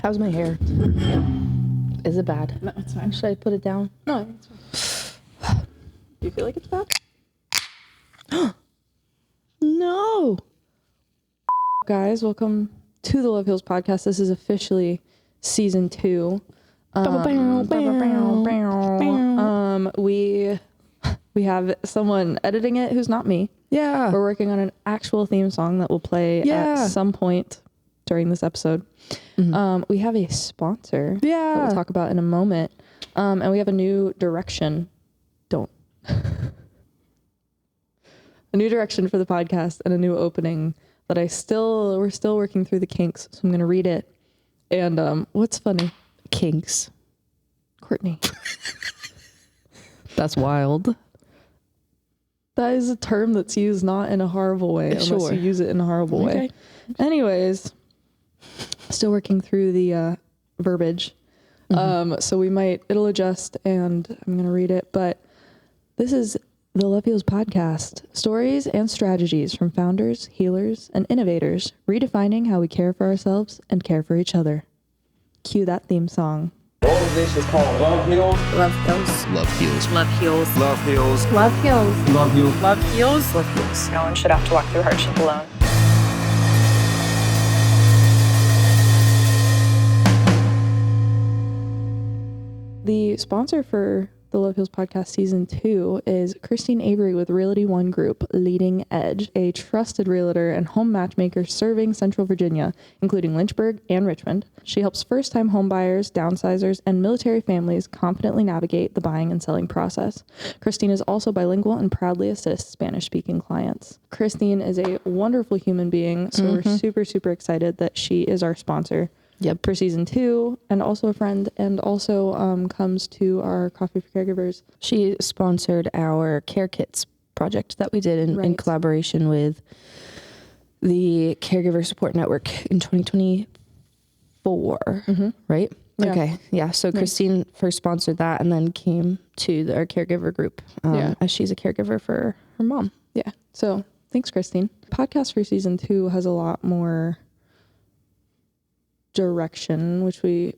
How's my hair? Is it bad? No, it's fine. Should I put it down? No, I think it's fine. Do you feel like it's bad? No. Guys, welcome to the Love Heals podcast. This is officially season 2. We have someone editing it who's not me. Yeah. We're working on an actual theme song that will play at some point during this episode. Mm-hmm. We have a sponsor that we'll talk about in a moment. And we have a new direction. A new direction for the podcast and a new opening that we're still working through the kinks. So I'm going to read it. And what's funny? Kinks. Courtney. That's wild. That is a term that's used not in a horrible way, unless you use it in a horrible way. Anyways, still working through the verbiage. Mm-hmm. So it'll adjust and I'm going to read it. But this is the Love Heals podcast. Stories and strategies from founders, healers, and innovators, redefining how we care for ourselves and care for each other. Cue that theme song. All of this is called Love Heals. Love Heals. Love Heals. Love Heals. Love Heals. Love Heals. Love Heals. Love Heals. Love Heals. No one should have to walk through hardship alone. The sponsor for the Love Heals podcast season 2 is Christine Avery with Realty One Group, Leading Edge, a trusted realtor and home matchmaker serving Central Virginia, including Lynchburg and Richmond. She helps first-time homebuyers, downsizers, and military families confidently navigate the buying and selling process. Christine is also bilingual and proudly assists Spanish-speaking clients. Christine is a wonderful human being, so we're super, super excited that she is our sponsor. Yep. For season 2, and also a friend, and also comes to our Coffee for Caregivers. She sponsored our Care Kits project that we did in collaboration with the Caregiver Support Network in 2024, right? Yeah. Okay. Yeah. So Christine first sponsored that and then came to our caregiver group as she's a caregiver for her mom. Yeah. So thanks, Christine. Podcast for season 2 has a lot more direction, which we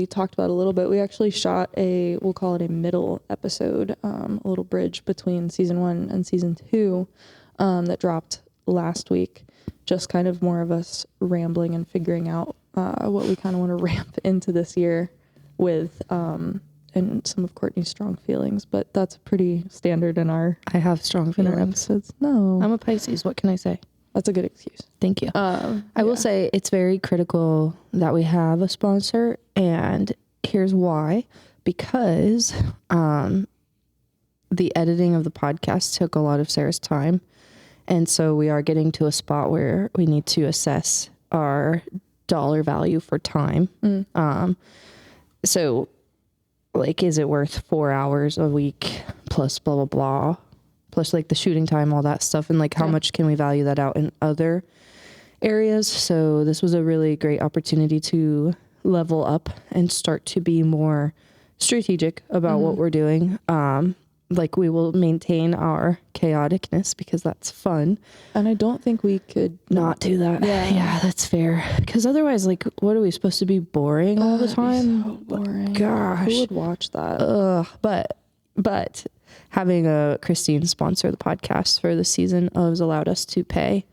talked about a little bit. We actually shot we'll call it a middle episode, a little bridge between season 1 and season 2 that dropped last week. Just kind of more of us rambling and figuring out what we kind of want to ramp into this year with and some of Courtney's strong feelings, but that's pretty standard in our I have strong feelings. episodes. No, I'm a Pisces. What can I say? that's a good excuse. Thank you. I will say it's very critical that we have a sponsor, and here's why. Because the editing of the podcast took a lot of Sarah's time, and so we are getting to a spot where we need to assess our dollar value for time. So, like, is it worth 4 hours a week plus blah, blah, blah? Plus like the shooting time, all that stuff. And like how much can we value that out in other areas? So this was a really great opportunity to level up and start to be more strategic about what we're doing. Like we will maintain our chaoticness because that's fun. And I don't think we could not do that. Yeah, that's fair. Because otherwise, like, what are we supposed to be boring all the time? So boring. Gosh. Who would watch that? But having a Christine sponsor the podcast for the season has allowed us to pay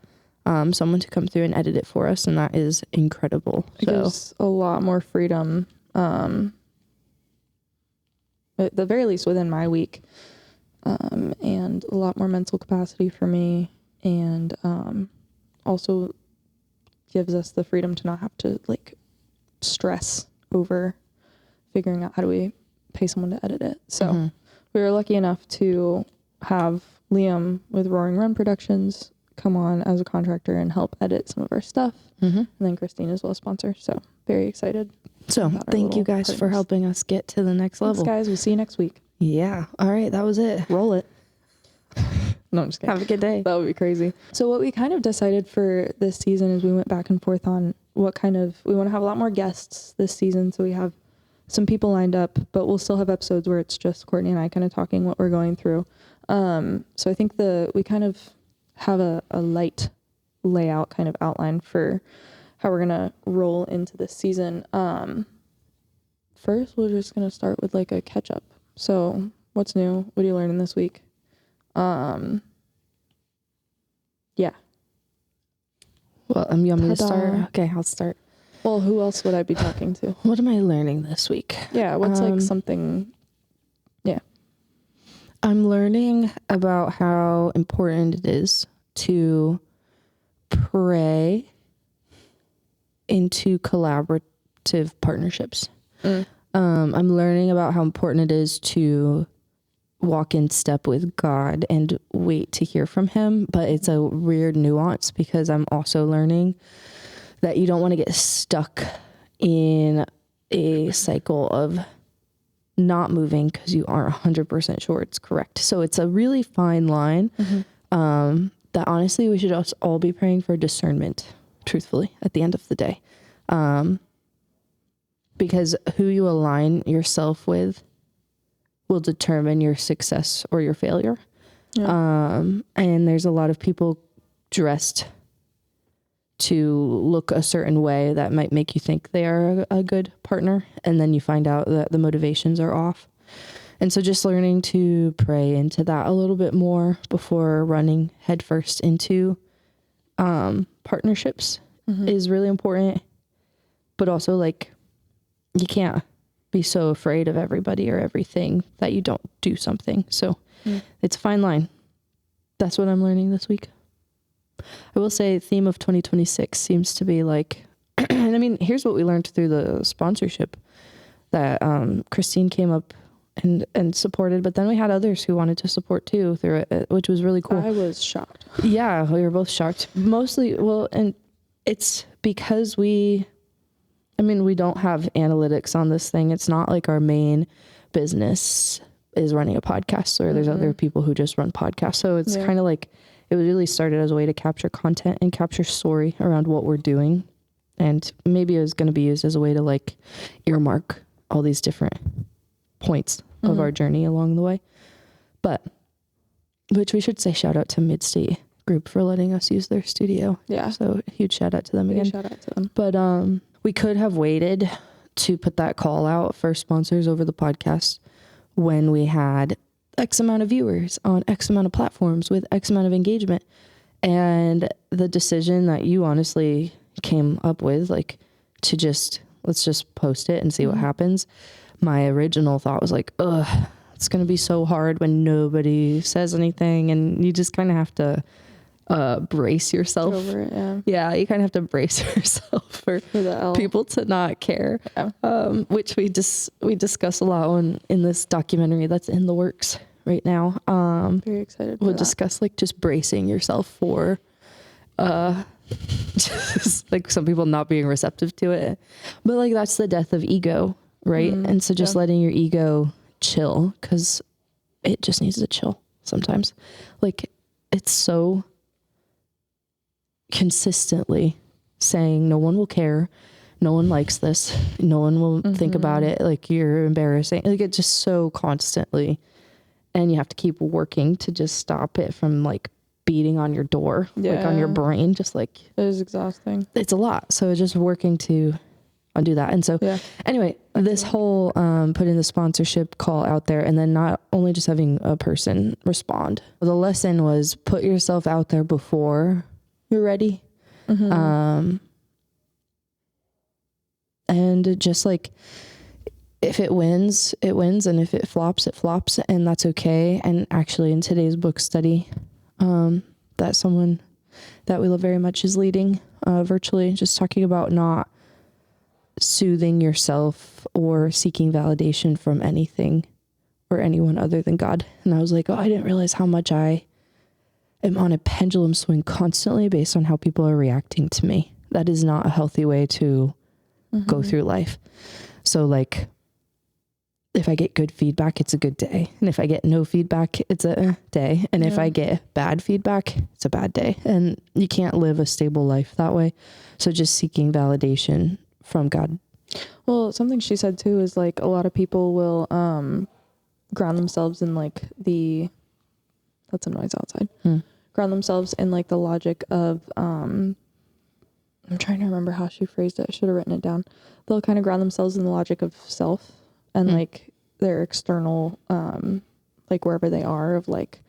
someone to come through and edit it for us, and that is incredible. It gives a lot more freedom, at the very least within my week, and a lot more mental capacity for me, and also gives us the freedom to not have to like stress over figuring out how do we pay someone to edit it. So we were lucky enough to have Liam with Roaring Run Productions come on as a contractor and help edit some of our stuff. And then Christine as well, sponsor. So very excited. So thank you guys for helping us get to the next level. Thanks, guys. We'll see you next week. Yeah. All right. That was it. Roll it. No, I'm just kidding. Have a good day. That would be crazy. So what we kind of decided for this season is we went back and forth on we want to have a lot more guests this season. So we have some people lined up, but we'll still have episodes where it's just Courtney and I kind of talking what we're going through. So I think we kind of have a light layout kind of outline for how we're gonna roll into this season. First, we're just gonna start with like a catch up. So, what's new? What are you learning this week? Yeah. Well, you want me to Ta-da. start? Okay, I'll start. Well, who else would I be talking to? What am I learning this week? Yeah, what's like something? Yeah. I'm learning about how important it is to pray into collaborative partnerships. I'm learning about how important it is to walk in step with God and wait to hear from him. But it's a weird nuance because I'm also learning that you don't want to get stuck in a cycle of not moving because you aren't 100% sure it's correct. So it's a really fine line that honestly we should all be praying for discernment, truthfully, at the end of the day. Because who you align yourself with will determine your success or your failure. Yeah. And there's a lot of people dressed to look a certain way that might make you think they are a good partner. And then you find out that the motivations are off. And so just learning to pray into that a little bit more before running headfirst into partnerships is really important. But also, like, you can't be so afraid of everybody or everything that you don't do something. So it's a fine line. That's what I'm learning this week. I will say theme of 2026 seems to be like, and I mean, here's what we learned through the sponsorship that Christine came up and supported, but then we had others who wanted to support too through it, which was really cool. I was shocked. Yeah, we were both shocked. Mostly, well, and it's because we don't have analytics on this thing. It's not like our main business is running a podcast, or there's other people who just run podcasts. So it's kind of like, it really started as a way to capture content and capture story around what we're doing. And maybe it was going to be used as a way to like earmark all these different points of our journey along the way. But, which we should say shout out to Midstate Group for letting us use their studio. Yeah. So huge shout out to them again. Shout out to them. But we could have waited to put that call out for sponsors over the podcast when we had X amount of viewers on X amount of platforms with X amount of engagement. And the decision that you honestly came up with, like, to let's just post it and see what happens. My original thought was like, ugh, it's going to be so hard when nobody says anything. And you just kind of have to brace yourself. Over it, yeah, you kind of have to brace yourself for the people to not care. Which we discuss a lot in this documentary that's in the works right now. Very excited. We'll discuss like just bracing yourself for just like some people not being receptive to it. But like that's the death of ego, right? And so just letting your ego chill, because it just needs to chill sometimes. Like it's so consistently saying no one will care, no one likes this, no one will think about it, like you're embarrassing, like it just so constantly, and you have to keep working to just stop it from like beating on your door, like on your brain, just like it is exhausting. It's a lot. So just working to undo that. And so anyway, this whole putting the sponsorship call out there, and then not only just having a person respond. The lesson was put yourself out there before you're ready. And just like, if it wins, it wins. And if it flops, it flops. And that's okay. And actually in today's book study, that someone that we love very much is leading virtually, just talking about not soothing yourself or seeking validation from anything or anyone other than God. And I was like, oh, I didn't realize how much I am on a pendulum swing constantly based on how people are reacting to me. That is not a healthy way to go through life. So like, if I get good feedback, it's a good day. And if I get no feedback, it's a day. And if I get bad feedback, it's a bad day. And you can't live a stable life that way. So just seeking validation from God. Well, something she said too is like a lot of people will ground themselves in like that's a noise outside. Ground themselves in like the logic of I'm trying to remember how she phrased it. I should have written it down. They'll kind of ground themselves in the logic of self and like their external, like wherever they are of like,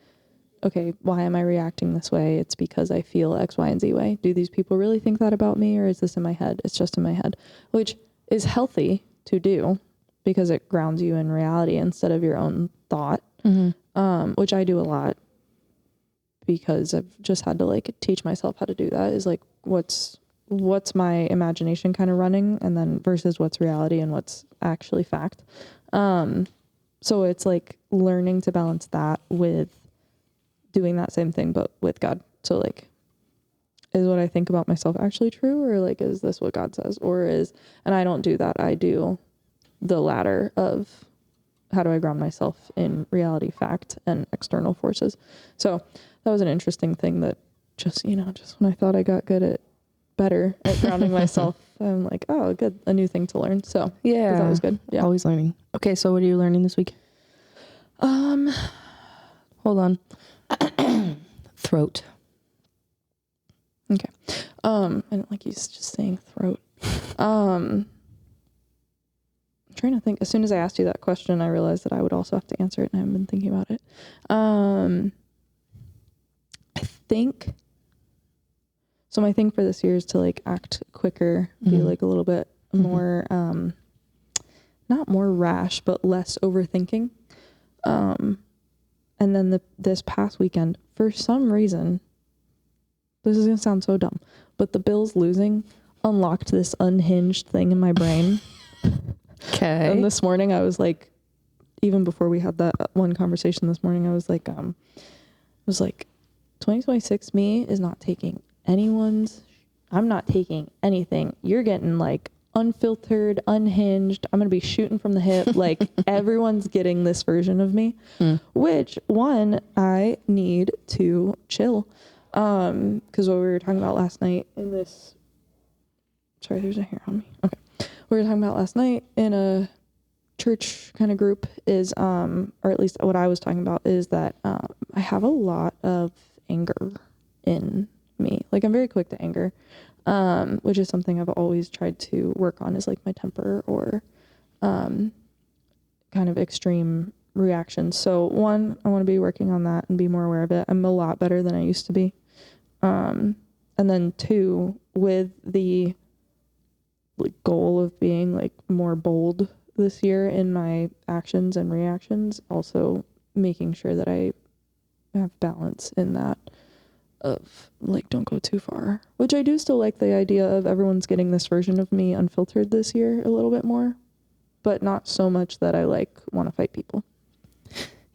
okay, why am I reacting this way? It's because I feel X, Y, and Z way. Do these people really think that about me, or is this in my head? It's just in my head, which is healthy to do because it grounds you in reality instead of your own thought, which I do a lot because I've just had to like teach myself how to do that is like, what's my imagination kind of running and then versus what's reality and what's actually fact. So it's like learning to balance that with doing that same thing, but with God. So like, is what I think about myself actually true? Or like, is this what God says? And I don't do that. I do the latter of how do I ground myself in reality, fact, and external forces. So that was an interesting thing that just when I thought I got better at grounding myself, I'm like, oh, good. A new thing to learn. So yeah, that was good. Yeah. Always learning. Okay. So what are you learning this week? Hold on. Throat. Okay. I don't like you just saying throat. I'm trying to think. As soon as I asked you that question, I realized that I would also have to answer it, and I haven't been thinking about it. I think so. My thing for this year is to like act quicker, be like a little bit more, not more rash, but less overthinking. And then this past weekend, for some reason, this is gonna sound so dumb, but the Bills losing unlocked this unhinged thing in my brain. Okay. And this morning I was like, even before we had that one conversation this morning, I was like, 2026 me is not taking I'm not taking anything. You're getting like unfiltered, unhinged. I'm going to be shooting from the hip. Like everyone's getting this version of me, which one, I need to chill. Cause what we were talking about last night in this, sorry, there's a hair on me. Okay. We were talking about last night in a church kind of group is, or at least what I was talking about is that, I have a lot of anger in me. Like I'm very quick to anger, which is something I've always tried to work on is like my temper or, kind of extreme reactions. So one, I want to be working on that and be more aware of it. I'm a lot better than I used to be. And then two, with the like goal of being like more bold this year in my actions and reactions, also making sure that I have balance in that of like don't go too far, which I do still like the idea of everyone's getting this version of me unfiltered this year a little bit more, but not so much that I like want to fight people.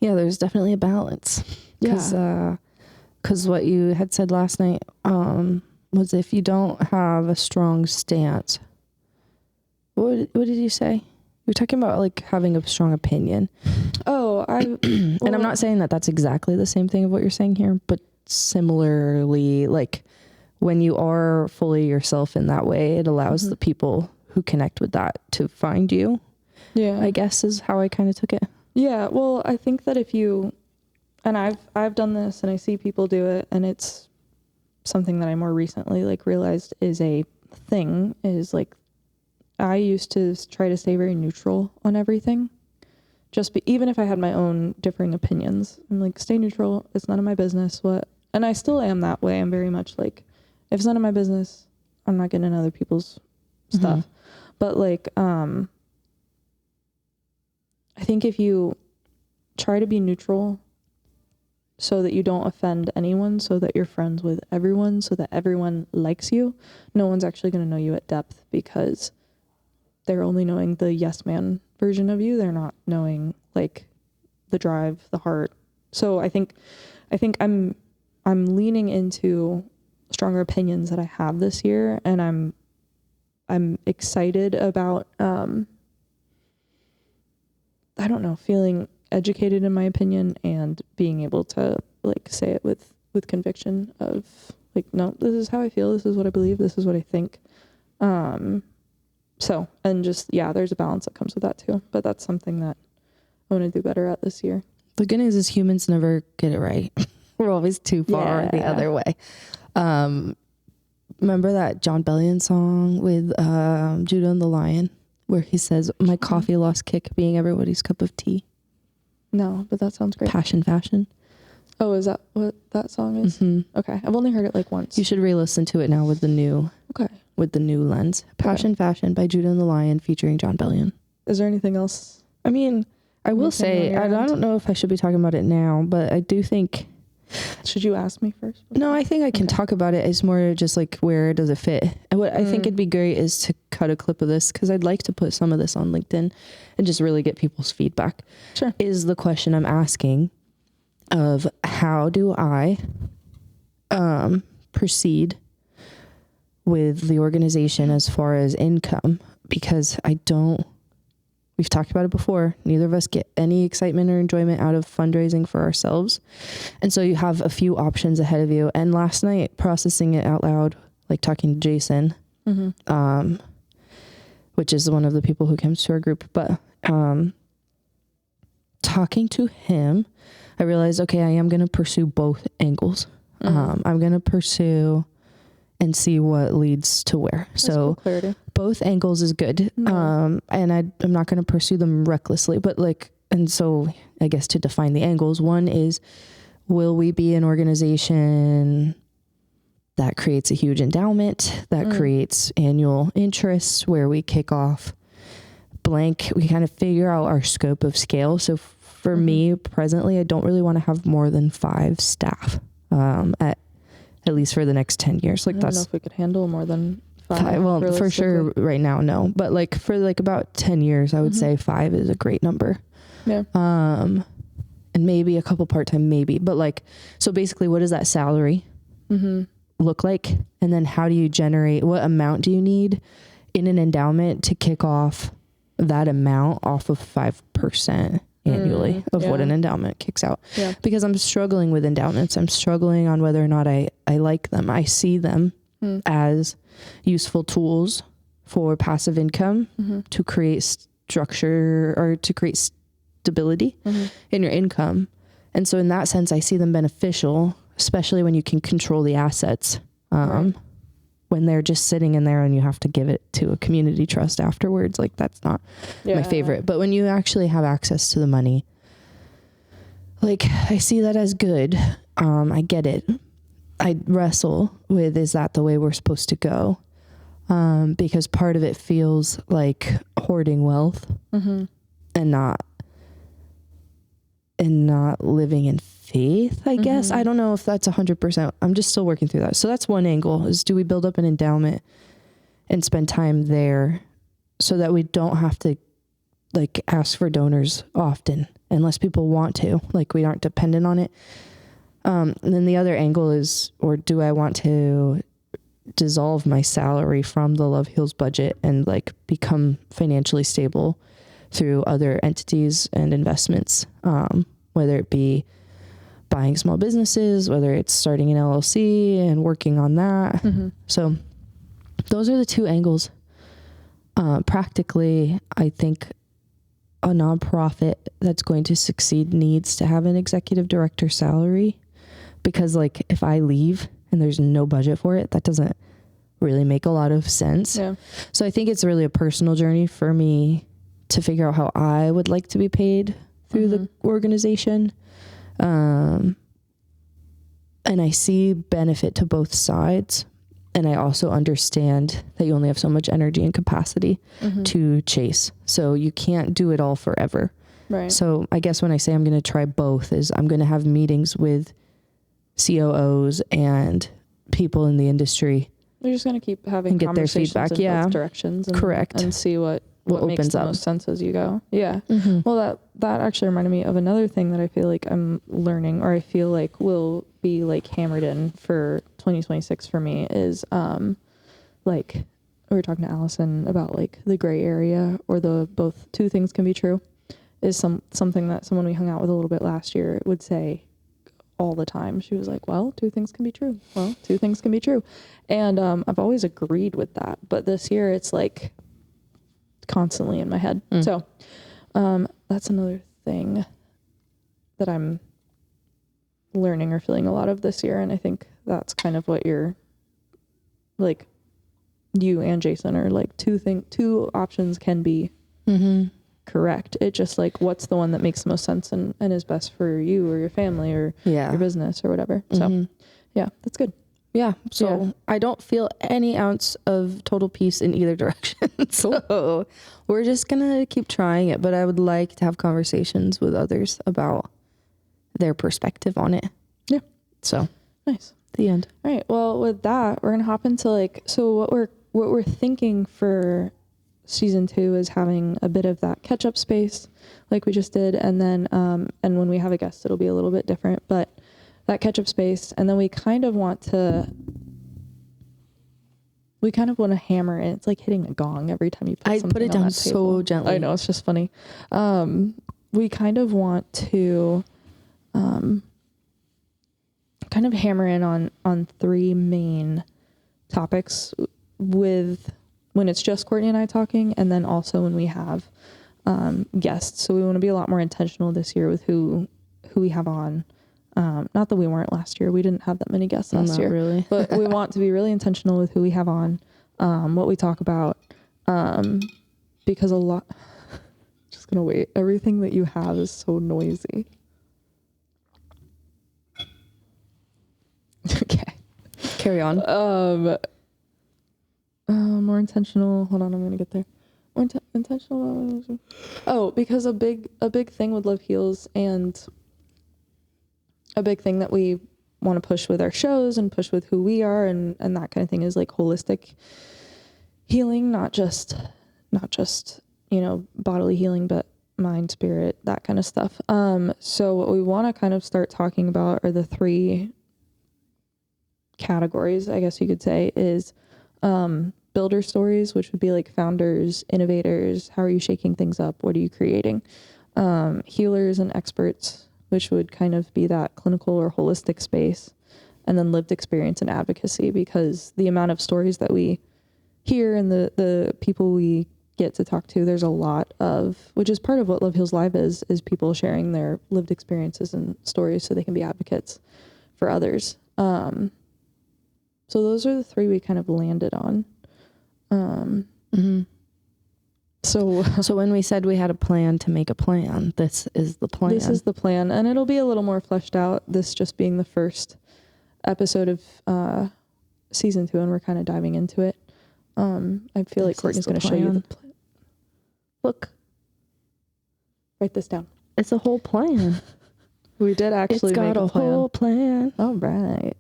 Yeah, there's definitely a balance. Because what you had said last night was if you don't have a strong stance, what did you say? You were talking about like having a strong opinion. Oh, and I'm not saying that that's exactly the same thing of what you're saying here, but similarly, like when you are fully yourself in that way, it allows the people who connect with that to find you. Yeah, I guess is how I kind of took it. Yeah, well, I think that if you, and I've done this and I see people do it, and it's something that I more recently like realized is a thing, is like I used to try to stay very neutral on everything. Even if I had my own differing opinions, I'm like, stay neutral. It's none of my business what, and I still am that way. I'm very much like, if it's none of my business, I'm not getting in other people's stuff. But like, I think if you try to be neutral so that you don't offend anyone, so that you're friends with everyone, so that everyone likes you, no one's actually going to know you at depth because they're only knowing the yes man version of you. They're not knowing like the drive, the heart. So I think I'm leaning into stronger opinions that I have this year, and I'm excited about I don't know, feeling educated in my opinion and being able to like say it with conviction of like, no, this is how I feel. This is what I believe. This is what I think. So, and just, yeah, there's a balance that comes with that too. But that's something that I want to do better at this year. The good news is humans never get it right. We're always too far the other way. Remember that John Bellion song with Judah and the Lion, where he says, "My coffee lost kick being everybody's cup of tea." No, but that sounds great. Passion Fashion. Oh, is that what that song is? Mm-hmm. Okay, I've only heard it like once. You should re-listen to it now with the new lens. Passion Fashion by Judah and the Lion featuring John Bellion. Is there anything else? I mean, I will say, I don't know if I should be talking about it now, but I do think... Should you ask me first? No, I think I can talk about it. It's more just like, where does it fit? And what I think it'd be great is to cut a clip of this, because I'd like to put some of this on LinkedIn and just really get people's feedback. Sure. Is the question I'm asking of how do I proceed with the organization as far as income? Because we've talked about it before, neither of us get any excitement or enjoyment out of fundraising for ourselves. And so you have a few options ahead of you. And last night, processing it out loud, like talking to Jason, which is one of the people who comes to our group, but talking to him, I realized, okay, I am going to pursue both angles. I'm going to pursue and see what leads to where. That's so clarity. Both angles is good. And I'm not going to pursue them recklessly, but and so I guess to define the angles, one is, will we be an organization that creates a huge endowment, that creates annual interest, where we kick off blank, we kind of figure out our scope of scale. So for me presently, I don't really want to have more than 5 staff, at least for the next 10 years. I don't know if we could handle more than 5. Well, for sure right now, no. But for about 10 years, I would say 5 is a great number. Yeah. And maybe a couple part-time, maybe. But so basically, what does that salary look like? And then how do you generate, what amount do you need in an endowment to kick off that amount off of 5% annually of what an endowment kicks out? Yeah. Because I'm struggling with endowments. I'm struggling on whether or not I like them. I see them as useful tools for passive income to create structure or to create stability in your income. And so in that sense, I see them beneficial, especially when you can control the assets, when they're just sitting in there and you have to give it to a community trust afterwards. That's not my favorite. But when you actually have access to the money, I see that as good. I get it. I wrestle with, is that the way we're supposed to go? Because part of it feels like hoarding wealth and not living in faith, I guess. I don't know if that's 100%. I'm just still working through that. So that's one angle, is do we build up an endowment and spend time there so that we don't have to ask for donors often unless people want to, we aren't dependent on it. And then the other angle is, or do I want to dissolve my salary from the Love Heals budget and become financially stable through other entities and investments, whether it be buying small businesses, whether it's starting an LLC and working on that. So those are the 2 angles. Practically, I think a nonprofit that's going to succeed needs to have an executive director salary, because if I leave and there's no budget for it, that doesn't really make a lot of sense. Yeah. So I think it's really a personal journey for me to figure out how I would like to be paid through the organization. And I see benefit to both sides. And I also understand that you only have so much energy and capacity to chase. So you can't do it all forever. Right. So I guess when I say I'm going to try both, is I'm going to have meetings with COOs and people in the industry. You're just going to keep having and get their feedback. In both directions. And, correct. And see what makes opens the up. most sense as you go. Yeah. Well, that actually reminded me of another thing that I feel like I'm learning, or I feel like will be hammered in for 2026 for me, is we were talking to Allison about the gray area, or the both 2 things can be true, is something that someone we hung out with a little bit last year would say all the time. She was like, well, 2 things can be true. Well, 2 things can be true. And I've always agreed with that. But this year it's constantly in my head. So that's another thing that I'm learning or feeling a lot of this year. And I think that's kind of what you're like you and Jason are like two options can be correct. It just like, what's the one that makes the most sense and is best for you or your family or your business or whatever. So yeah, that's good. Yeah. So I don't feel any ounce of total peace in either direction. So we're just going to keep trying it, but I would like to have conversations with others about their perspective on it. Yeah. So nice. The end. All right. Well, with that, we're going to hop into like, so what we're thinking for season 2 is having a bit of that catch up space like we just did. And then, and when we have a guest, it'll be a little bit different, but that catch up space. And then we kind of want to hammer it. It's like hitting a gong every time you put something put it on down that table. so gently. I know, it's just funny. We kind of want to, kind of hammer in on 3 main topics with when it's just Courtney and I talking, and then also when we have guests. So we want to be a lot more intentional this year with who we have on. Not that we weren't last year. We didn't have that many guests last year. Really. But we want to be really intentional with who we have on, what we talk about, because a lot... Just gonna wait. Everything that you have is so noisy. Okay. Carry on. More intentional. Hold on, I'm gonna get there. More intentional. Oh, because a big thing with Love Heals and a big thing that we want to push with our shows and push with who we are and that kind of thing is like holistic healing, not just, bodily healing, but mind, spirit, that kind of stuff. So what we want to kind of start talking about are the 3 categories, I guess you could say, is builder stories, which would be like founders, innovators, how are you shaking things up, what are you creating, healers and experts, which would kind of be that clinical or holistic space, and then lived experience and advocacy, because the amount of stories that we hear and the people we get to talk to, there's a lot of, which is part of what Love Heals Live is people sharing their lived experiences and stories so they can be advocates for others. So those are the 3 we kind of landed on. So when we said we had a plan to make a plan, this is the plan. This is the plan, and it'll be a little more fleshed out, this just being the first episode of season 2, and we're kind of diving into it. I feel like Courtney's going to show you the plan. Look. Write this down. It's a whole plan. We did actually make a plan. Whole plan. All right.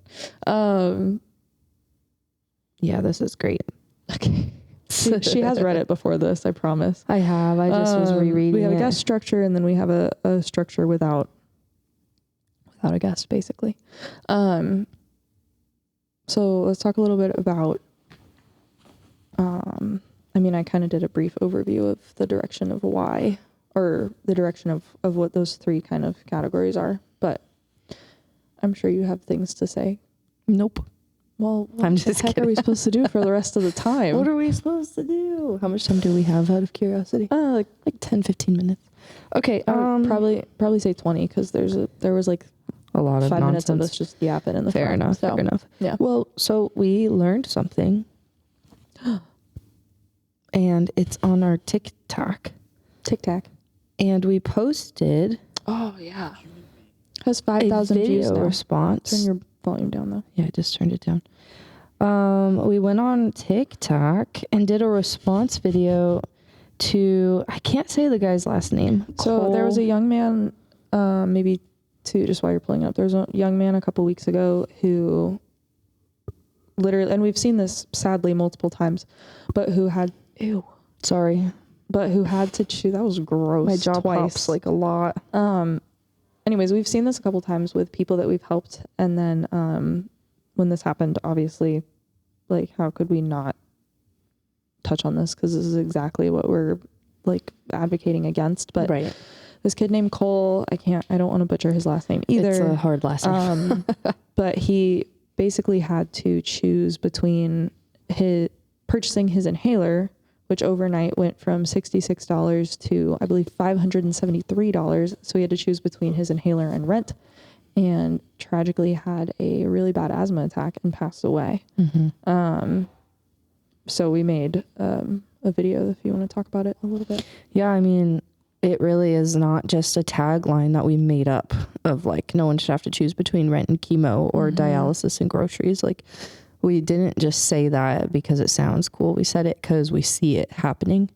Yeah, this is great. Okay. She has read it before this, I promise. I have. I just was rereading it. We have a guest structure, and then we have a structure without a guest, basically. So let's talk a little bit about, I kind of did a brief overview of the direction of why, or the direction of what those 3 kind of categories are, but I'm sure you have things to say. Nope. Well, I'm what just the heck kidding. are we supposed to do for the rest of the time? What are we supposed to do? How much time do we have, out of curiosity? Like 10, 15 minutes. Okay. Probably say 20, because there was like a lot of 5 minutes of nonsense. us just yapping in the Fair front, enough. so, Fair enough. Yeah. Well, so we learned something, and it's on our TikTok. Tic-tac. And we posted. Oh yeah. Has 5,000 views video now. response. Turn your volume down though. Yeah, I just turned it down. We went on TikTok and did a response video to, I can't say the guy's last name. So there was a young man, maybe 2, just while you're pulling up, there was a young man a couple weeks ago who literally, and we've seen this sadly multiple times, but who had, but who had to choose, that was gross. My jaw twice. pops like a lot. Anyways, we've seen this a couple times with people that we've helped, and then when this happened, obviously, like, how could we not touch on this, because this is exactly what we're like advocating against. But right. This kid named Cole, I don't want to butcher his last name either. It's a hard last name. But he basically had to choose between purchasing his inhaler, which overnight went from $66 to, I believe, $573. So he had to choose between his inhaler and rent. and tragically had a really bad asthma attack and passed away. So we made a video if you want to talk about it a little bit. Yeah, I mean, it really is not just a tagline that we made up of like, no one should have to choose between rent and chemo or dialysis and groceries. Like, we didn't just say that because it sounds cool. We said it because we see it happening.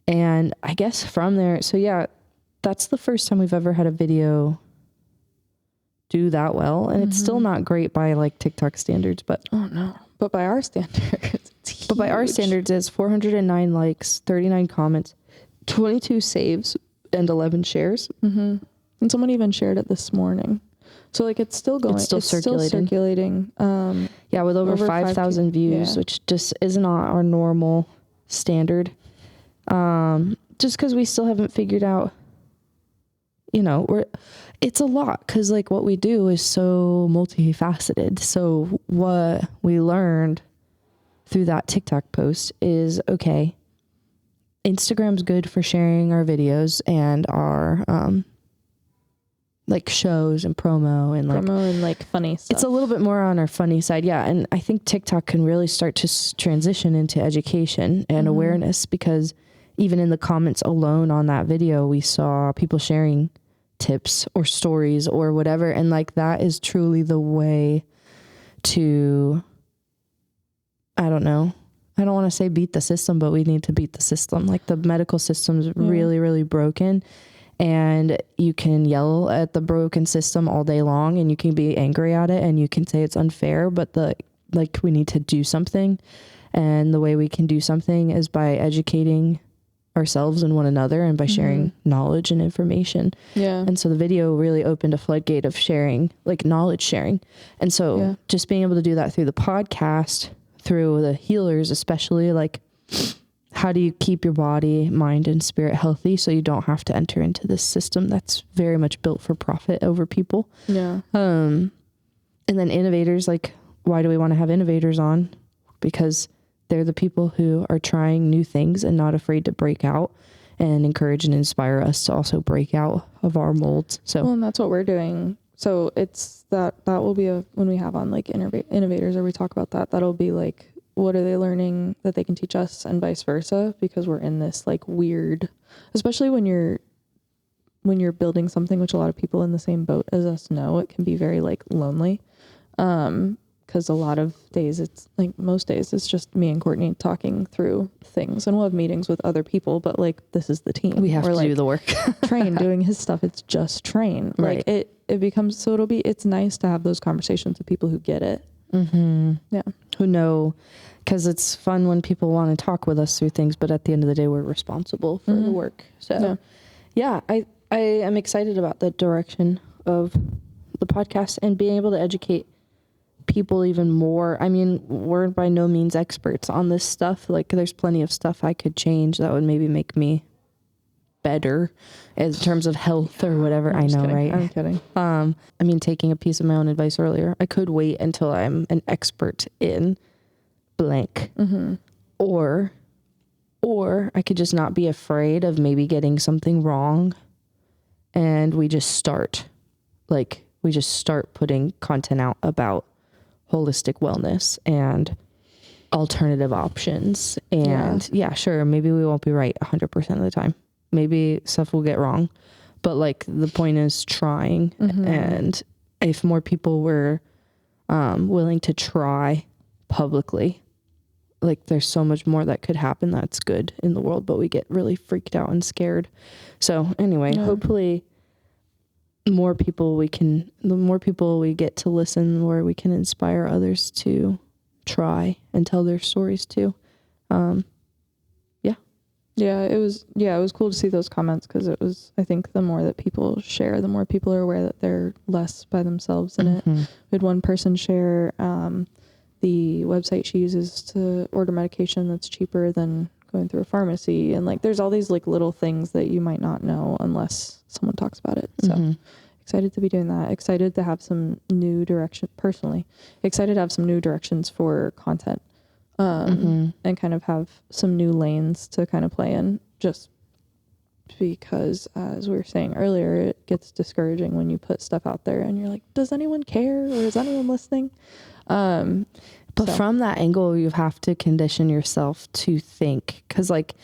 And I guess from there, so yeah, that's the first time we've ever had a video do that well. And it's still not great by like TikTok standards, but Oh no. But by our standards, it's huge. but by our standards, it's 409 likes, 39 comments, 22 saves, and 11 shares. And someone even shared it this morning. So like it's still going. It's still circulating. Yeah, with over 5,000 views, which just isn't our normal standard. Just because we still haven't figured out, you know, it's a lot because like what we do is so multifaceted. So what we learned through that TikTok post is, okay, Instagram's good for sharing our videos and our like shows and promo and like funny stuff. It's a little bit more on our funny side. Yeah. And I think TikTok can really start to transition into education and awareness, because even in the comments alone on that video, we saw people sharing tips or stories or whatever. And like, that is truly the way to, I don't know. I don't want to say beat the system, but we need to beat the system. Like, the medical system's really, really broken, and you can yell at the broken system all day long and you can be angry at it and you can say it's unfair, but we need to do something. And the way we can do something is by educating ourselves and one another and by sharing knowledge and information. Yeah. And so the video really opened a floodgate of sharing, like knowledge sharing. And so just being able to do that through the podcast, through the healers, especially, like, how do you keep your body, mind, and spirit healthy so you don't have to enter into this system that's very much built for profit over people? Yeah. And then innovators, like, why do we want to have innovators on? Because they're the people who are trying new things and not afraid to break out and encourage and inspire us to also break out of our molds. So, well, and that's what we're doing. So it's that will be when we have on like innovators, or we talk about that'll be like, what are they learning that they can teach us, and vice versa, because we're in this like weird, especially when you're building something, which a lot of people in the same boat as us know, it can be very like lonely. Because a lot of days, it's like most days, it's just me and Courtney talking through things, and we'll have meetings with other people, but like, this is the team. we have to like, do the work. Train doing his stuff. It's just Train. Like Right. it becomes, so it's nice to have those conversations with people who get it. Yeah. Who know, because it's fun when people want to talk with us through things, but at the end of the day, we're responsible for the work. So yeah, I am excited about the direction of the podcast and being able to educate people even more. I mean, we're by no means experts on this stuff. Like, there's plenty of stuff I could change that would maybe make me better in terms of health or whatever. I know, kidding. right? I'm kidding. I mean, taking a piece of my own advice earlier, I could wait until I'm an expert in blank, or I could just not be afraid of maybe getting something wrong, and we just start putting content out about holistic wellness and alternative options. And yeah, sure, maybe we won't be right 100% of the time. Maybe stuff will get wrong, but like, the point is trying. And if more people were willing to try publicly, like, there's so much more that could happen that's good in the world, but we get really freaked out and scared. So anyway, hopefully the more people we get to listen, where we can inspire others to try and tell their stories too. It was cool to see those comments, because it was, I think the more that people share, the more people are aware that they're less by themselves in it. We had one person share the website she uses to order medication that's cheaper than going through a pharmacy, and like, there's all these like little things that you might not know unless someone talks about it. So excited to be doing that. Excited to have some new direction, personally excited to have some new directions for content, and kind of have some new lanes to kind of play in, just because as we were saying earlier, it gets discouraging when you put stuff out there and you're like, does anyone care, or is anyone listening? But from that angle, you have to condition yourself to think, because like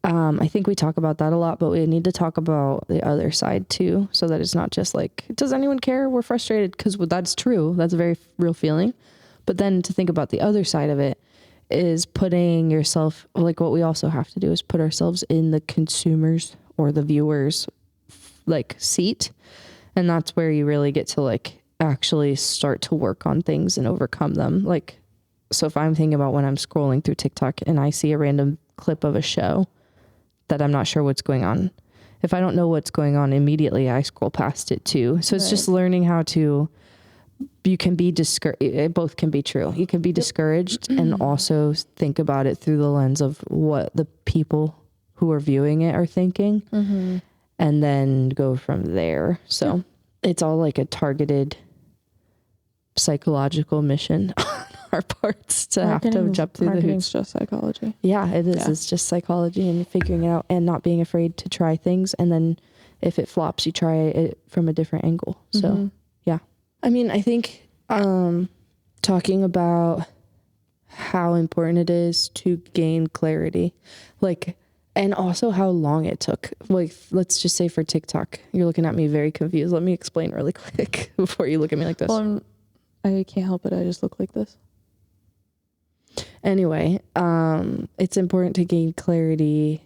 I think we talk about that a lot, but we need to talk about the other side too, so that it's not just like, does anyone care, we're frustrated, because that's true, that's a very real feeling. But then to think about the other side of it is putting yourself, like what we also have to do is put ourselves in the consumers or the viewers like seat, and that's where you really get to like actually start to work on things and overcome them. Like, so if I'm thinking about when I'm scrolling through TikTok and I see a random clip of a show that I'm not sure what's going on, if I don't know what's going on immediately, I scroll past it too. So it's just learning how to, you can be discouraged. It both can be true. You can be discouraged and also think about it through the lens of what the people who are viewing it are thinking, and then go from there. So it's all like a targeted psychological mission on our parts to have to jump through the hoops. Marketing's just psychology. Yeah, it is. Yeah. It's just psychology and figuring it out and not being afraid to try things. And then if it flops, you try it from a different angle. So yeah. I mean, I think talking about how important it is to gain clarity, like, and also how long it took. Like, let's just say for TikTok, you're looking at me very confused. Let me explain really quick before you look at me like this. Well, I can't help it. I just look like this. Anyway, it's important to gain clarity,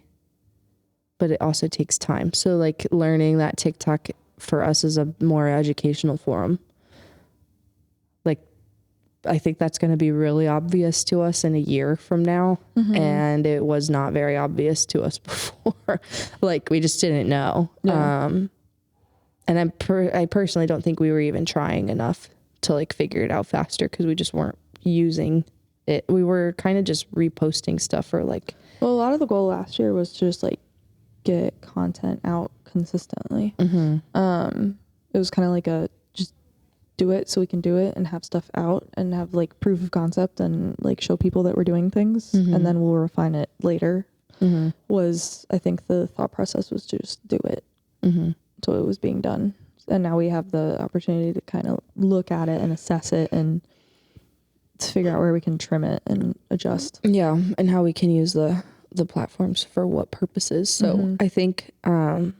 but it also takes time. So like learning that TikTok for us is a more educational forum. Like, I think that's going to be really obvious to us in a year from now. And it was not very obvious to us before. Like, we just didn't know. Yeah. And I personally don't think we were even trying enough to like figure it out faster, because we just weren't using it. We were kind of just reposting stuff for like, well, a lot of the goal last year was to just like get content out consistently. It was kind of like a just do it so we can do it and have stuff out and have like proof of concept and like show people that we're doing things, and then we'll refine it later. Was, I think the thought process was to just do it. So it was being done, and now we have the opportunity to kind of look at it and assess it and to figure out where we can trim it and adjust. Yeah, and how we can use the platforms for what purposes. So I think, but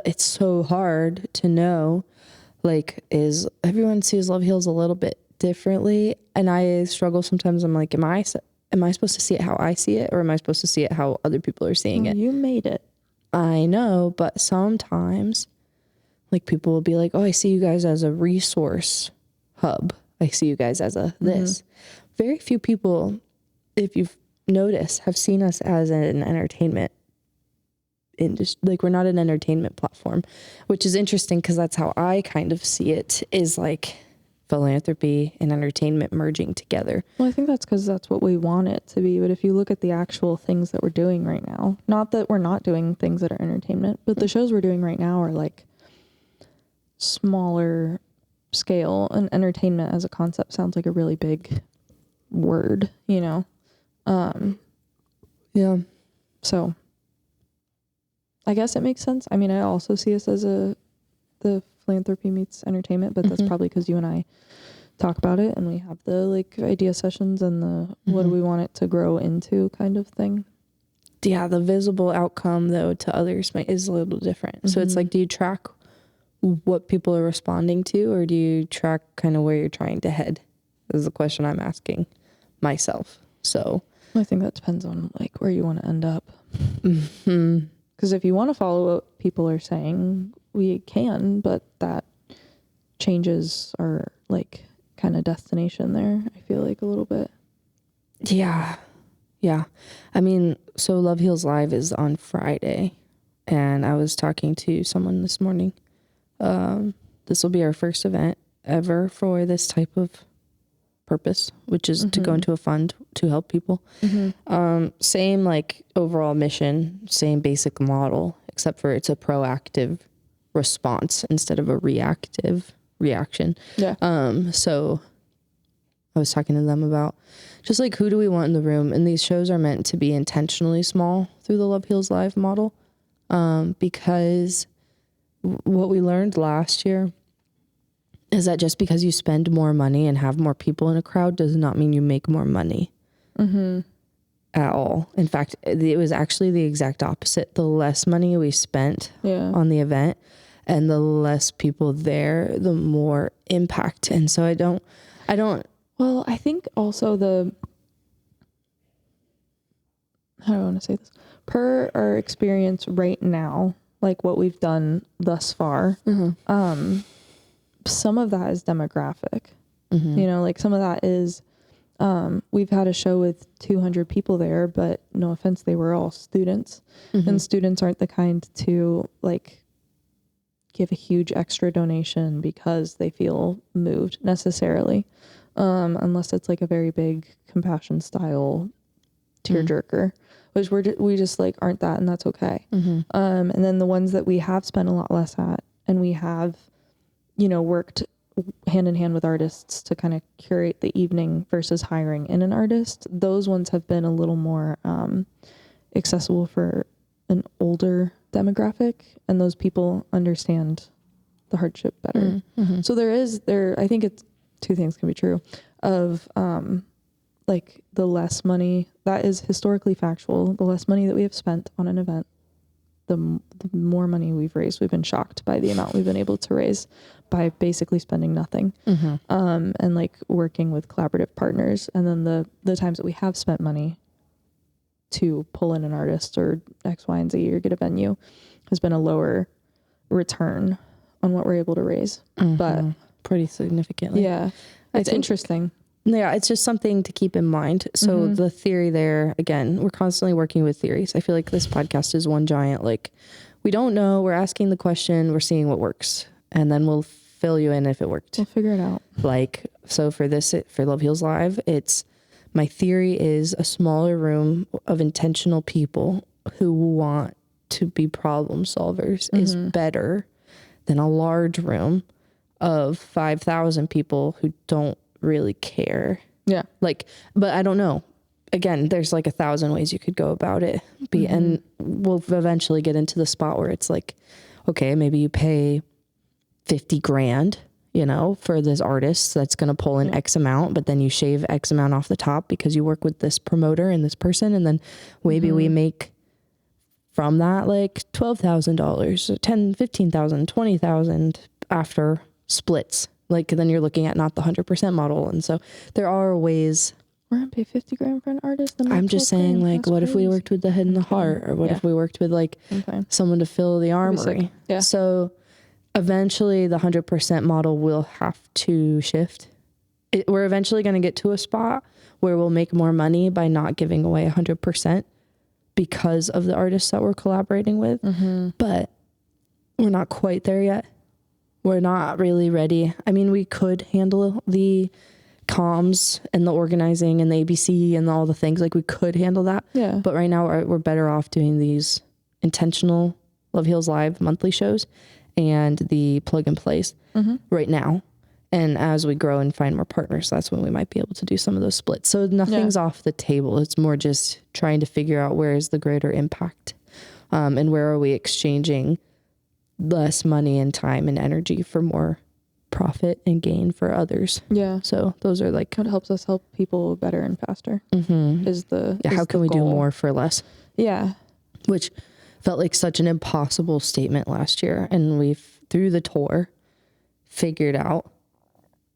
it's so hard to know, like, is everyone sees Love Heals a little bit differently, and I struggle sometimes. I'm like, am I supposed to see it how I see it, or am I supposed to see it how other people are seeing it? You made it. I know, but sometimes like people will be like, oh, I see you guys as a resource hub. I see you guys as a this. Very few people, if you've noticed, have seen us as an entertainment industry. Like, we're not an entertainment platform, which is interesting because that's how I kind of see it, is like philanthropy and entertainment merging together. Well, I think that's because that's what we want it to be. But if you look at the actual things that we're doing right now, not that we're not doing things that are entertainment, but the shows we're doing right now are like smaller scale, and entertainment as a concept sounds like a really big word, you know? Yeah. So I guess it makes sense. I mean, I also see us as the philanthropy meets entertainment, but that's probably because you and I talk about it and we have the like idea sessions and the what do we want it to grow into kind of thing. Yeah, the visible outcome though to others is a little different. So it's like, do you track what people are responding to, or do you track kind of where you're trying to head? This is the question I'm asking myself. So I think that depends on like where you want to end up. Because if you want to follow what people are saying, we can, but that changes our like kind of destination there, I feel like, a little bit. Yeah. I mean, so Love Heals Live is on Friday, and I was talking to someone this morning. This will be our first event ever for this type of purpose, which is to go into a fund to help people. Same like overall mission, same basic model, except for it's a proactive response instead of a reactive reaction. Yeah. So I was talking to them about just like, who do we want in the room? And these shows are meant to be intentionally small through the Love Heals Live model. because what we learned last year is that just because you spend more money and have more people in a crowd does not mean you make more money at all. In fact, it was actually the exact opposite. The less money we spent on the event and the less people there, the more impact. And so I don't, well, I think also how do I want to say this? Per our experience right now, like what we've done thus far, some of that is demographic. You know, like some of that is, we've had a show with 200 people there, but no offense, they were all students. And students aren't the kind to like give a huge extra donation because they feel moved necessarily. Unless it's like a very big compassion style tearjerker, which we just like aren't that, and that's okay. And then the ones that we have spent a lot less at, and we have, you know, worked hand in hand with artists to kind of curate the evening versus hiring in an artist, those ones have been a little more accessible for an older demographic, and those people understand the hardship better. So I think it's two things can be true of like the less money that is historically factual, the less money that we have spent on an event, the more money we've raised. We've been shocked by the amount we've been able to raise by basically spending nothing, and like working with collaborative partners. And then the times that we have spent money to pull in an artist or X, Y, and Z or get a venue has been a lower return on what we're able to raise, but pretty significantly. Yeah, it's interesting. Yeah, it's just something to keep in mind. So the theory there, again, we're constantly working with theories. I feel like this podcast is one giant, like, we don't know, we're asking the question, we're seeing what works, and then we'll fill you in if it worked. We'll figure it out. Like, so for Love Heals Live, my theory is a smaller room of intentional people who want to be problem solvers is better than a large room of 5,000 people who don't really care. Yeah. Like, but I don't know. Again, there's like 1,000 ways you could go about it. And we'll eventually get into the spot where it's like, okay, maybe you pay 50 grand, you know, for this artist that's going to pull in X amount, but then you shave X amount off the top because you work with this promoter and this person. And then maybe we make from that like $12,000, $10,000, $15,000, $20,000 after splits. Like, then you're looking at not the 100% model. And so there are ways. We're going to pay 50 grand for an artist. I'm just saying, like, what if we worked with the head and the heart? Or what if we worked with like someone to fill the armory? Yeah. So eventually the 100% model will have to shift. We're eventually going to get to a spot where we'll make more money by not giving away 100% because of the artists that we're collaborating with. But we're not quite there yet. We're not really ready. I mean, we could handle the comms and the organizing and the ABC and all the things. Like, we could handle that. Yeah. But right now we're better off doing these intentional Love Heals Live monthly shows and the plug and plays right now. And as we grow and find more partners, that's when we might be able to do some of those splits. So nothing's off the table. It's more just trying to figure out where is the greater impact, and where are we exchanging less money and time and energy for more profit and gain for others. Yeah. So those are like what helps us help people better and faster is the how can we do more for less? Yeah. Which felt like such an impossible statement last year. And we've, through the tour, figured out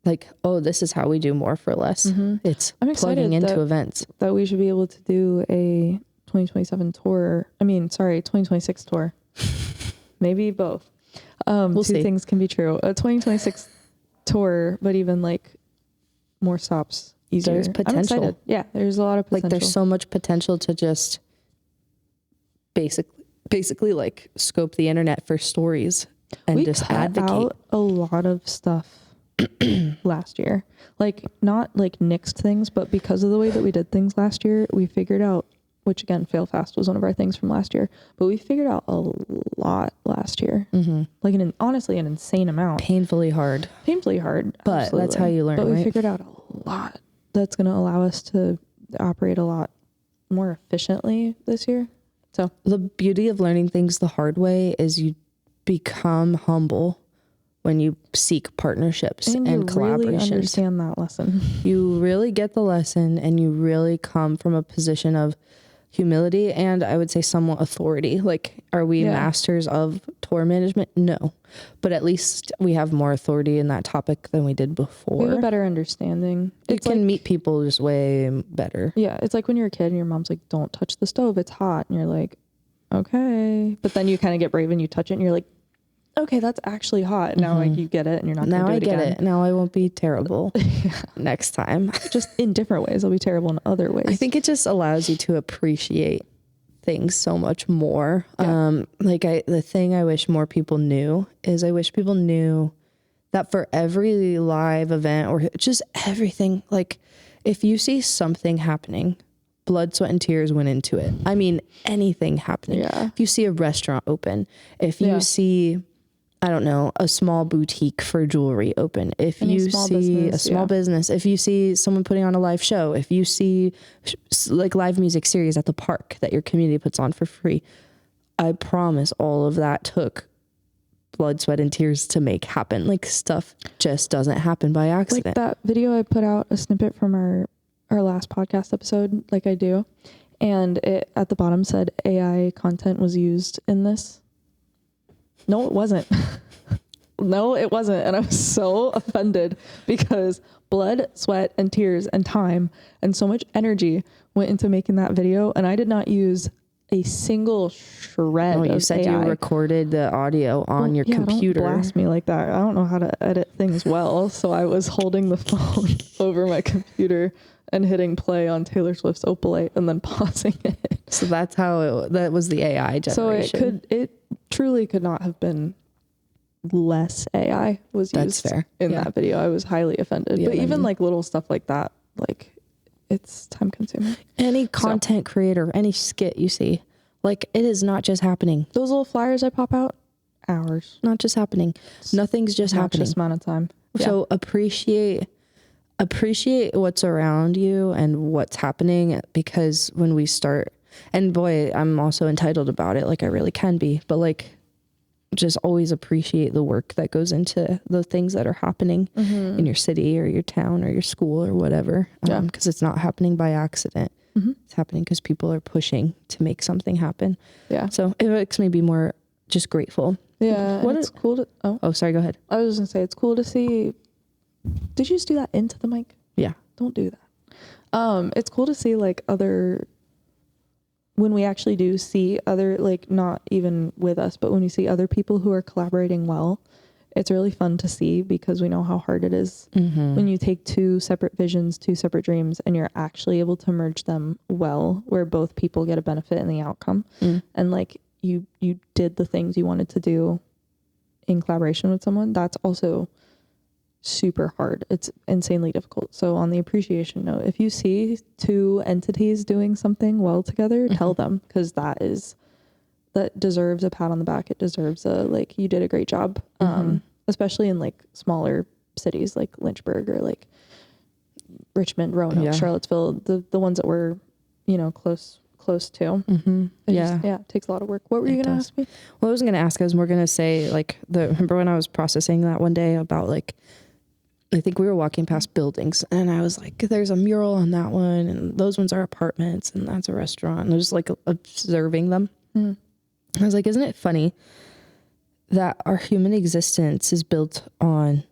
like, oh, this is how we do more for less. It's plugging into events. That we should be able to do a 2026 tour. Maybe both. Two things can be true. A 2026 tour, but even like more stops easier. There's potential. Yeah, there's a lot of potential. Like, there's so much potential to just basically like scope the internet for stories and we just cut advocate. Out a lot of stuff last year. Like, not like nixed things, but because of the way that we did things last year, we figured out, which again, fail fast was one of our things from last year, but we figured out a lot last year. Like honestly, an insane amount. Painfully hard. But absolutely. That's how you learn, But we right? figured out a lot that's going to allow us to operate a lot more efficiently this year. So the beauty of learning things the hard way is you become humble when you seek partnerships and you collaborations. really understand that lesson. You really get the lesson, and you really come from a position of humility and I would say somewhat authority. Like, are we masters of tour management? No, but at least we have more authority in that topic than we did before. We have a better understanding. You can meet people just way better. Yeah, it's like when you're a kid and your mom's like, don't touch the stove, it's hot. And you're like, okay. But then you kind of get brave and you touch it and you're like, okay, that's actually hot. Now like you get it and you're not going to do it again. Now I get it. Now I won't be terrible next time. Just in different ways. I'll be terrible in other ways. I think it just allows you to appreciate things so much more. Yeah. The thing I wish more people knew is I wish people knew that for every live event or just everything, like if you see something happening, blood, sweat, and tears went into it. I mean, anything happening. Yeah. If you see a restaurant open, if you see, I don't know, a small boutique for jewelry open, if you see a small business, if you see someone putting on a live show, if you see like live music series at the park that your community puts on for free, I promise all of that took blood, sweat, and tears to make happen. Like stuff just doesn't happen by accident. Like that video I put out, a snippet from our last podcast episode, like I do, and it at the bottom said AI content was used in this. No, it wasn't. No, it wasn't. And I was so offended because blood, sweat, and tears and time and so much energy went into making that video. And I did not use a single shred of you said AI. You recorded the audio on your computer. Don't blast me like that. I don't know how to edit things well. So I was holding the phone over my computer and hitting play on Taylor Swift's Opalite and then pausing it. So that's how that was the AI generation. So it truly could not have been less AI was used in that video. I was highly offended. But even like little stuff like that, like it's time consuming. Any content creator, any skit you see, like it is not just happening. Those little flyers I pop out, hours. Not just happening. Nothing's just happening. Just amount of time. So appreciate what's around you and what's happening, because when we start, and boy, I'm also entitled about it, like I really can be, but like just always appreciate the work that goes into the things that are happening in your city or your town or your school or whatever, because it's not happening by accident. It's happening because people are pushing to make something happen. So it makes me be more just grateful. It's cool to sorry, go ahead. I was gonna say it's cool to see. Did you just do that into the mic? Yeah. Don't do that. It's cool to see like when we actually do see other, like not even with us, but when you see other people who are collaborating well, it's really fun to see because we know how hard it is when you take two separate visions, two separate dreams, and you're actually able to merge them well, where both people get a benefit in the outcome. And like you did the things you wanted to do in collaboration with someone. That's also super hard. It's insanely difficult. So on the appreciation note, if you see two entities doing something well together, tell them, because that deserves a pat on the back. It deserves a like, you did a great job. Especially in like smaller cities like Lynchburg or like Richmond, Roanoke, Charlottesville, the ones that we're, close to. It takes a lot of work. What were you gonna ask me? Well, I was gonna ask, I was more gonna say like remember when I was processing that one day about like, I think we were walking past buildings and I was like, there's a mural on that one and those ones are apartments and that's a restaurant. And I was just like observing them. I was like, isn't it funny that our human existence is built on,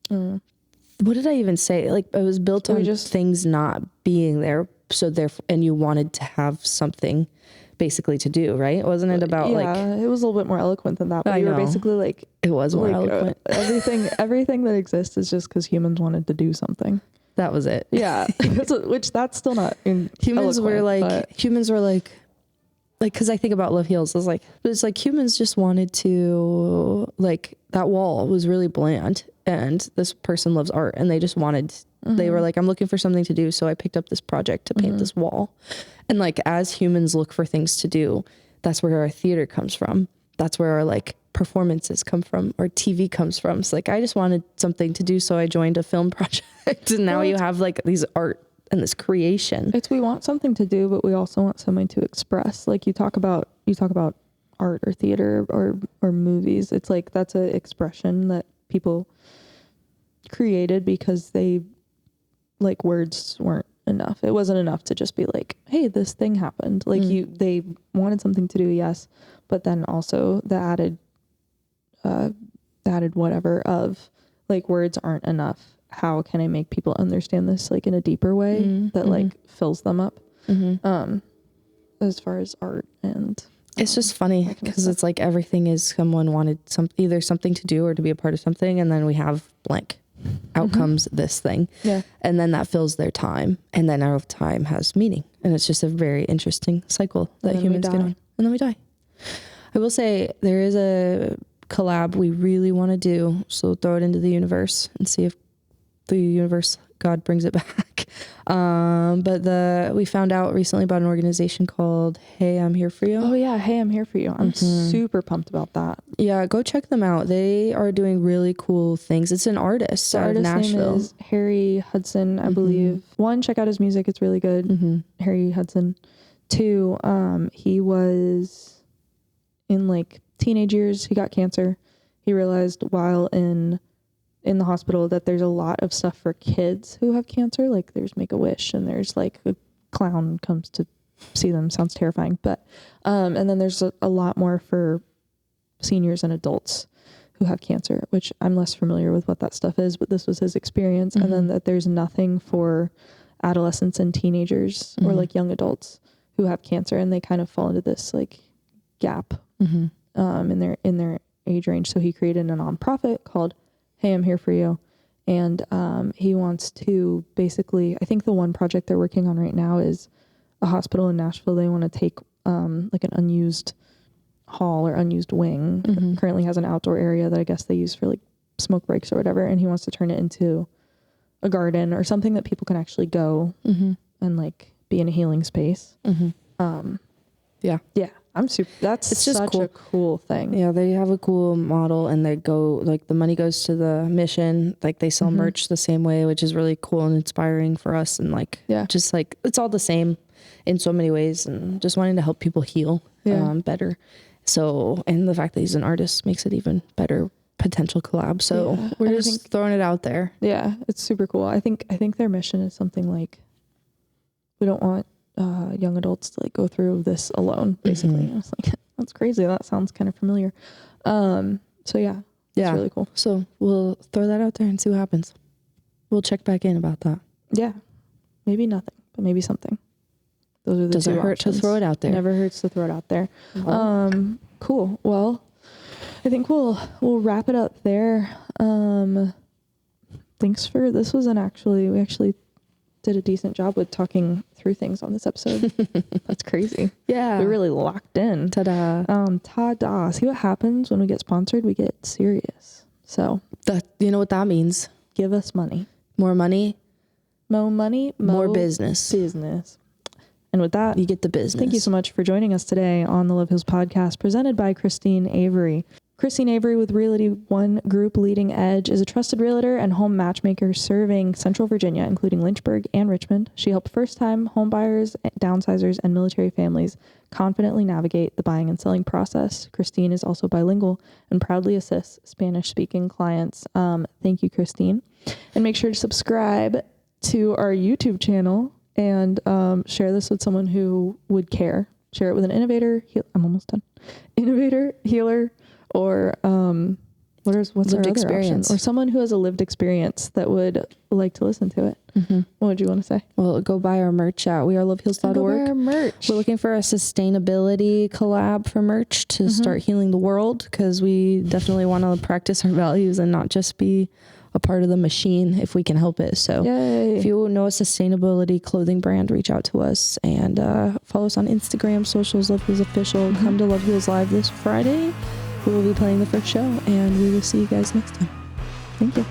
what did I even say? Like it was built on just things not being there. So therefore, and you wanted to have something basically to do, right? Wasn't it about it was a little bit more eloquent than that, but you were basically like, it was more eloquent. Everything that exists is just because humans wanted to do something. That was it. Yeah. Which that's still not in humans were like, because I think about Love Heals, it's like humans just wanted to, like, that wall was really bland and this person loves art and they just wanted, they were like, I'm looking for something to do. So I picked up this project to paint this wall. And like, as humans look for things to do, that's where our theater comes from. That's where our like performances come from, or TV comes from. It's like, I just wanted something to do. So I joined a film project and now you have like these art and this creation. It's, we want something to do, but we also want something to express. Like you talk about art or theater or movies. It's like, that's an expression that people created because they, like, words weren't enough. It wasn't enough to just be like, hey, this thing happened. Like they wanted something to do, yes, but then also the added whatever of, like, words aren't enough. How can I make people understand this, like, in a deeper way that like fills them up? As far as art, and it's just funny because it's like everything is someone wanted either something to do or to be a part of something, and then we have blank. Out comes this thing. Yeah. And then that fills their time, and then our time has meaning, and it's just a very interesting cycle that humans get on. And then we die. I will say there is a collab we really want to do, so throw it into the universe and see if the universe, God, brings it back. But we found out recently about an organization called Hey, I'm Here For You. Oh yeah, Hey, I'm Here For You. I'm super pumped about that. Yeah, go check them out. They are doing really cool things. It's an artist out of Nashville. Name is Harry Hudson, I believe. 1, check out his music. It's really good. Harry Hudson. 2, he was in, like, teenage years. He got cancer. He realized while in the hospital that there's a lot of stuff for kids who have cancer. Like, there's Make-A-Wish, and there's, like, a clown comes to see them. Sounds terrifying. But and then there's a lot more for seniors and adults who have cancer, which I'm less familiar with what that stuff is, but this was his experience. And then that there's nothing for adolescents and teenagers or, like, young adults who have cancer, and they kind of fall into this, like, gap in their age range. So he created a nonprofit called Hey, I'm Here For You. And he wants to basically, I think the one project they're working on right now is a hospital in Nashville. They want to take like an unused hall or unused wing. It currently has an outdoor area that I guess they use for, like, smoke breaks or whatever. And he wants to turn it into a garden or something that people can actually go and, like, be in a healing space. Yeah. It's just such a cool thing. Yeah, they have a cool model, and they go, like, the money goes to the mission. Like, they sell merch the same way, which is really cool and inspiring for us. And, like, just, like, it's all the same in so many ways, and just wanting to help people heal better. So, and the fact that he's an artist makes it even better potential collab. So we're just throwing it out there. Yeah, it's super cool. I think their mission is something like, we don't want young adults to, like, go through this alone, basically. I was like, that's crazy. That sounds kind of familiar. So yeah, it's really cool. So we'll throw that out there and see what happens. We'll check back in about that. Yeah, maybe nothing, but maybe something. Those are the Doesn't two hurt options. to throw it out there. Never hurts to throw it out there. Cool. Well, I think we'll wrap it up there. Thanks for, this was we actually did a decent job with talking through things on this episode. That's crazy. Yeah. We really locked in. Ta-da. Ta-da. See what happens when we get sponsored? We get serious. So That, you know what that means? give us money. More money, More money, more business. And with that, You get the business. thank you so much for joining us today on the Love Hills podcast, presented by Christine Avery. Christine Avery with Realty One Group Leading Edge is a trusted realtor and home matchmaker serving Central Virginia, including Lynchburg and Richmond. She helped first-time homebuyers, downsizers, and military families confidently navigate the buying and selling process. Christine is also bilingual and proudly assists Spanish-speaking clients. Thank you, Christine. And make sure to subscribe to our YouTube channel and share this with someone who would care. Share it with an innovator. I'm almost done. Innovator, healer, or what's our Lived other experience. option? Or someone who has a lived experience that would like to listen to it. What would you want to say? Well, go buy our merch at weareloveheals.org. Go buy our merch. We're looking for a sustainability collab for merch to start healing the world, because we definitely want to practice our values and not just be a part of the machine if we can help it. So Yay. if you know a sustainability clothing brand, reach out to us, and follow us on Instagram, socials, Love Heals Official. Come to Love Heals Live this Friday. We will be playing the first show, and we will see you guys next time. Thank you.